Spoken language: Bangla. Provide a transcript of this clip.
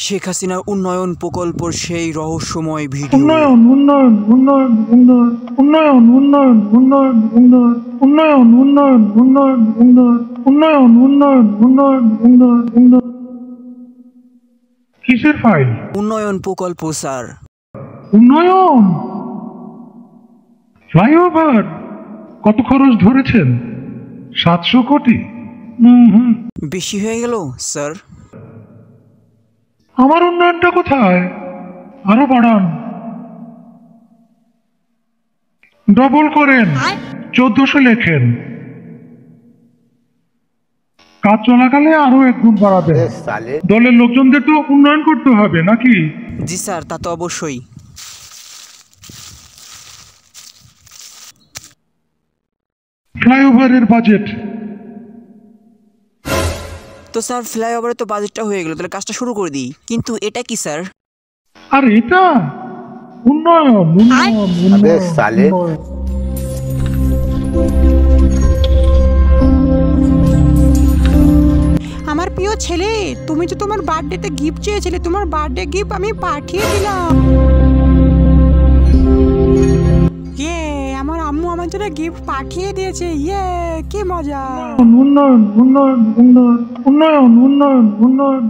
শেখ হাসিনার উন্নয়ন প্রকল্পের সেই রহস্যময় ভিডিও। উন্নয়ন উন্নয়ন উন্নয়ন উন্নয়ন উন্নয়ন উন্নয়ন উন্নয়ন উন্নয়ন উন্নয়ন উন্নয়ন উন্নয়ন উন্নয়ন উন্নয়ন উন্নয়ন উন্নয়ন উন্নয়ন। কিসের ফাইল? উন্নয়ন প্রকল্প স্যার। উন্নয়ন ফ্লাইওভার কত খরচ ধরেছেন? 700 কোটি। বেশি হয়ে গেল স্যার। আমার উন্নয়নটা কোথায়? আরো বাড়ান, ডবল করেন, 1400 লেখেন। কাজ চলাকালে আরো 1 গুণ বাড়াবেন। দলের লোকজনদের তো উন্নয়ন করতে হবে নাকি? জি স্যার, তা তো অবশ্যই। ফ্লাইওভারের বাজেট তো স্যার ফ্লাইওভারে তো বাজেটটা হয়ে গেল, তাহলে কাজটা শুরু করে দিই। কিন্তু এটা কি স্যার? আর এটা উন্নয়ন উন্নয়ন উন্নয়ন। আমার প্রিয় ছেলে, তুমি তো তোমার বার্থডেতে গিফট চেয়েছিলে, তোমার বার্থডে গিফট আমি পাঠিয়ে দিলাম। ইয়ে, আমার আম্মু আমার জন্য গিফট পাঠিয়ে দিয়েছে। ইয়ে, কি মজা। উন্নয়ন উন্নয়ন উন্নয়ন উন্নয়ন উন্নয়ন উন্নয়ন।